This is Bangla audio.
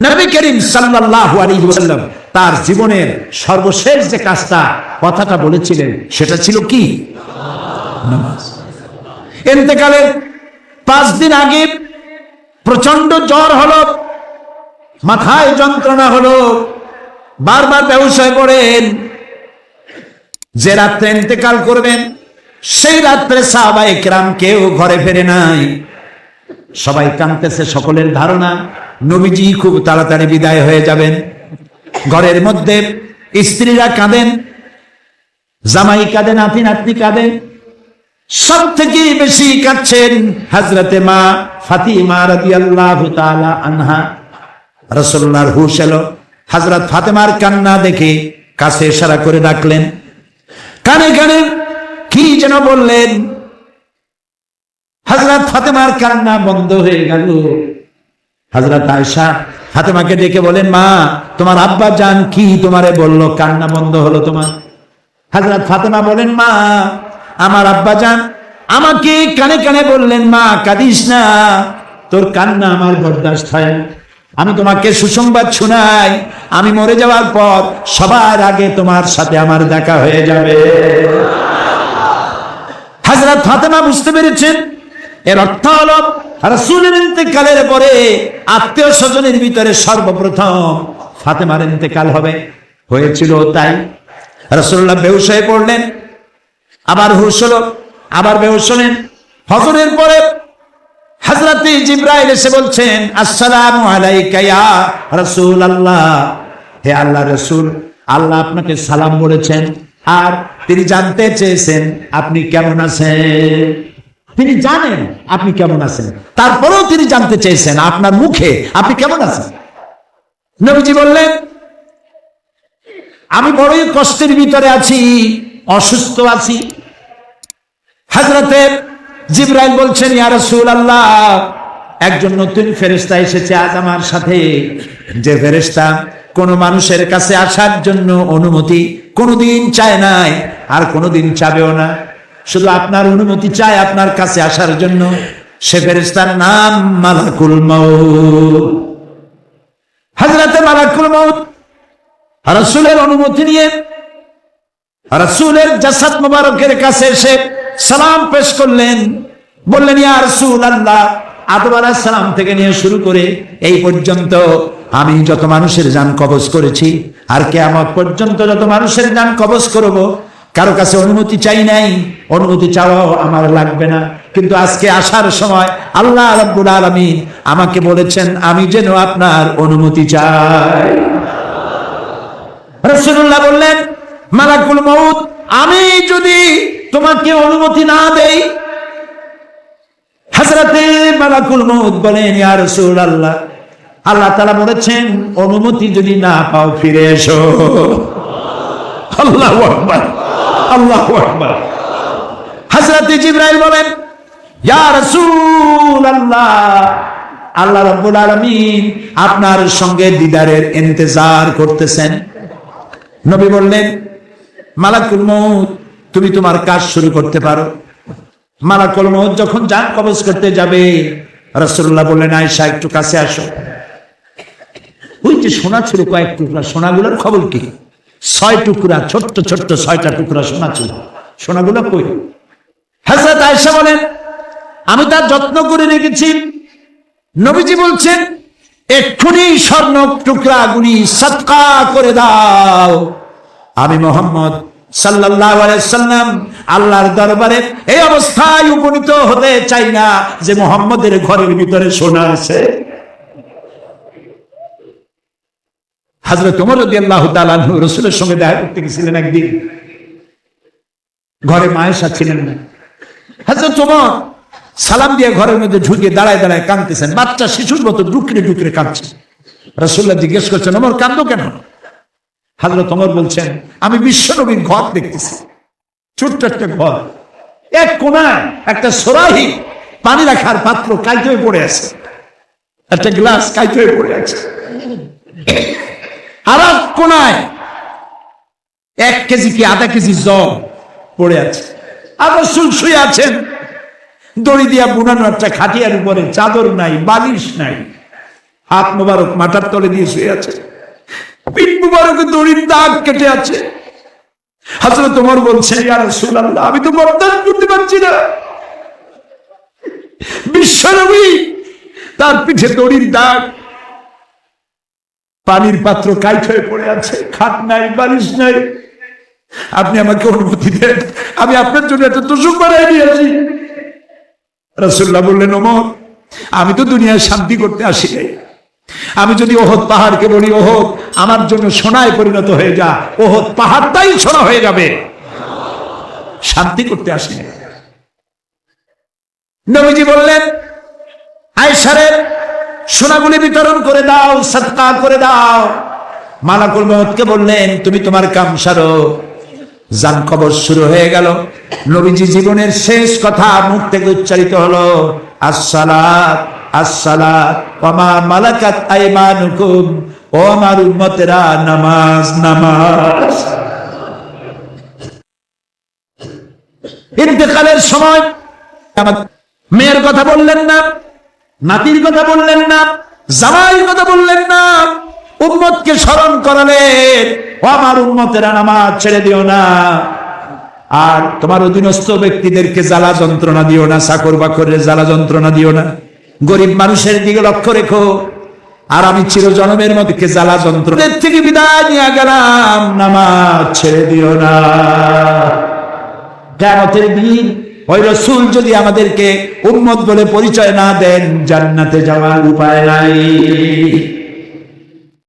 নবী করিম সাল্লাল্লাহু আলাইহি ওয়াসাল্লাম তার জীবনের সর্বশেষ যে কাজটা কথাটা বলেছিলেন সেটা ছিল কি? নামাজ। ইন্তেকালের 5 দিন আগে প্রচন্ড জ্বর হলো, মাথায় যন্ত্রণা হলো, বারবার বেহুশ হয়ে পড়েন। যে রাত্রে ইন্তেকাল করবেন সেই রাত্রে সাহাবায়ে কেরাম কেউ ঘরে ফেরে নাই, সবাই কাঁদতেছে। সকলের ধারণা নবীজি খুব তাড়াতাড়ি বিদায় হয়ে যাবেন। ঘরের মধ্যে স্ত্রীরা কাঁদেন, জামাই কাঁদে, নাতি নাতনি কাঁদেন। সব থেকে বেশি কাঁদছেন হযরতে মা ফাতিমা রাদিয়াল্লাহু তাআলা আনহা। রাসূলুল্লাহর হুশ এলো, হযরত ফাতেমার কান্না দেখে কাছে ইশারা করে ডাকলেন, কানে কানে কি যেন বললেন। হযরত ফাতেমার কান্না বন্ধ হয়ে গেল। হযরত আয়েশা ফাতেমাকে ডেকে বলেন, মা তোমার আব্বা জান কি তোমারে বললো, কান্না বন্ধ হলো তোমার? হযরত ফাতেমা বলেন, মা আমার আব্বা জান আমাকে কানে কানে বললেন, মা কাঁদিস না, তোর কান্না আমার বরদাস্ত হয় না। আমি তোমাকে সুসংবাদ শোনাই, আমি মরে যাওয়ার পর সবার আগে তোমার সাথে আমার দেখা হয়ে যাবে। হযরত ফাতেমা বুঝতে পেরেছেন এর অর্থ হলো রাসূলের ইন্তেকালের পরে আত্মীয় স্বজনের ভিতরে সর্বপ্রথম ফাতেমার ইন্তেকাল হবে। হয়েছিল তাই। রাসূলুল্লাহ বেহুশ হয়ে পড়লেন, আবার হুশ হলো, আবার বেহুশ হলেন। ফজরের পরে হযরত জিবরাইল এসে বলছেন, আসসালামু আলাইকা ইয়া রাসূলুল্লাহ, হে আল্লাহর রাসূল, আল্লাহ আপনাকে সালাম বলেছেন আর তিনি জানতে চেয়েছেন আপনি কেমন আছেন। তিনি জানেন আপনি কেমন আছেন, তারপরেও তিনি জানতে চেয়েছেন আপনার মুখে আপনি কেমন আছেন। নবীজি বললেন, আমি বড়ই কষ্টের ভিতরে আছি, অসুস্থ আছি। হযরতে জিবরাইল বলছেন, ইয়া রাসূলুল্লাহ, একজন নতুন ফেরেশতা এসেছে আজ আমার সাথে, যে ফেরেশতা কোন মানুষের কাছে আসার জন্য অনুমতি কোনোদিন চায় নাই আর কোনোদিন চাবেও না, শুধু আপনার অনুমতি চায় আপনার কাছে আসার জন্য। সে ফেরেশতার নাম মালাকুল মউত। হযরতে মালাকুল মউত রাসূলের অনুমতি নিয়ে রাসূলের জাসাদ মোবারকের কাছে এসে সালাম পেশ করলেন, বললেন, ইয়া রাসূলুল্লাহ, আদম আলাইহিস সালাম থেকে নিয়ে শুরু করে এই পর্যন্ত আমি যত মানুষের জান কবজ করেছি আর কিয়ামত পর্যন্ত যত মানুষের জান কবজ করব, কারো কাছে অনুমতি চাই নাই, অনুমতি চাওয়াও আমার লাগবে না। কিন্তু আজকে আসার সময় আল্লাহ রাব্বুল আলামিন আমাকে বলেছেন আমি যেন আপনার অনুমতি চাই। রাসূলুল্লাহ বললেন, মালাকুল মউত, আমি যদি তোমাকে অনুমতি না দেই? হযরতে মালাকুল মউত বলেন, ইয়া রাসূলুল্লাহ, আল্লাহ তাআলা বলেছেন অনুমতি যদি না পাও ফিরে এসো। আল্লাহু আকবার, আল্লাহু আকবার। হযরতে জিবরাইল বলেন, ইয়া রাসূলুল্লাহ, আল্লাহ রাব্বুল আলামিন আপনার সঙ্গে দিদারের ইন্তজার করতেছেন। নবী বললেন, মালাকুল মউত, তুমি তোমার কাজ শুরু করতে পারো। মালাকুল মউত যখন জান কবজ করতে যাবে, রাসূলুল্লাহ বললেন, আয়েশা একটু কাছে আসো। ওই যে সোনা ছিল কয়েক টুকরা, সোনাগুলোর খবর কি? 6 টুকরা, ছোট্ট ছোট্ট 6টা টুকরা সোনা ছিল, সোনাগুলো কই? হযরত আয়েশা বলেন, আমি তার যত্ন করে রেখেছি। নবীজি বলছেন, এক্ষুনি স্বর্ণ টুকরাগুলি সদকা করে দাও। আমি মুহাম্মদ সাল্লাল্লাহু আলাইহি ওয়াসাল্লাম আল্লাহর দরবারে এই অবস্থায় উপনীত হতে চাই না যে মুহাম্মদের ঘরের ভিতরে সোনা আছে। হযরত ওমর রাদিয়াল্লাহু তাআলা আনহু রাসূলের সঙ্গে দেখা করতে গেছিলেন একদিন, ঘরে মা আয়েশা ছিলেন না। হযরত ওমর সালাম দিয়ে ঘরের মধ্যে ঢুকে দাঁড়ায় দাঁড়ায় কাঁদতেছেন, বাচ্চা শিশুর মতো ডুকরে ডুকরে কাঁদছে। রাসূলুল্লাহ জিজ্ঞেস করছেন, ওমর কাঁদো কেন? হযরত ওমর বলছেন, আমি বিশ্বনবীর ঘর দেখতেছি, ছোট্ট একটা ঘর, এক কোণায় একটা সরাহি পানি রাখার পাত্র কাইতে হয়ে পড়ে আছে, একটা গ্লাস কাইতে হয়ে পড়ে আছে, আর এক কোণায় 1 কেজি কি আধা কেজি জল পড়ে আছে, আর রাসূল শুয়ে আছেন দড়ি দিয়া বুনানো একটা খাটিয়ার উপরে, চাদর নাই, বালিশ নাই, হাত মোবারক মাথার তলে দিয়ে শুয়ে আছে, পিঠ মোবারকে দড়ির দাগ কেটে আছে। হযরত ওমর বলছেন, ইয়া রাসূলুল্লাহ, আমি তো বরদাস্ত করতে পারছি না। বিশ্বনবী তার পিঠে দড়ির দাগ, পানির পাত্র কাইট হয়ে পড়ে আছে, খাট নাই, বালিশ নাই, আপনি আমাকে অনুমতি দেন, আমি আপনার জন্য একটা তোষক বানাই নিয়ে আসি। রাসূলুল্লাহ বললেন, ওমর, আমি তো দুনিয়ায় শান্তি করতে আসি নাই। আমি যদি ওহদ পাহাড়কে বলি, ওহদ আমার জন্য সোনায় পরিণত হয়ে যা, ওহদ পাহাড়টাই সোনা হয়ে যাবে। শান্তি করতে আসি নাই। নবীজি বললেন, আয়েশারে সোনাগুলি বিতরণ করে দাও, সাদকা করে দাও। মালাকুল মউতকে বললেন, তুমি তোমার কাম সারো। জান কবর শুরু হয়ে গেল। নবীজি জীবনের শেষ কথা মুখ থেকে উচ্চারিত হলো, আসসালাত আসসালাত ওয়া মা মালাকাত আইমানুকুম, ও আমার উম্মতেরা, নামাজ নামাজ। ইন্তেকালের সময় আমার মেয়ের কথা বললেন না, নাতির কথা বললেন না, জামাইয়ের কথা বললেন না, উম্মতকে স্মরণ করালেন, ও আমার উম্মতেরা, নামাজ ছেড়ে দিও না। আর তোমার অধীনস্থ ব্যক্তিদেরকে জ্বালা যন্ত্রণা দিও না, চাকর বাকরের জ্বালা যন্ত্রণা দিও না, গরিব মানুষের দিকে লক্ষ্য রেখো। আর আমি চিরজনমের মধ্যে জ্বালা যন্ত্রণা থেকে বিদায় নিয়ে গেলাম, নামাজ ছেড়ে দিও না। কিয়ামতের দিন ওই রাসূল যদি আমাদেরকে উম্মত বলে পরিচয় না দেন, জান্নাতে যাওয়ার উপায় নাই।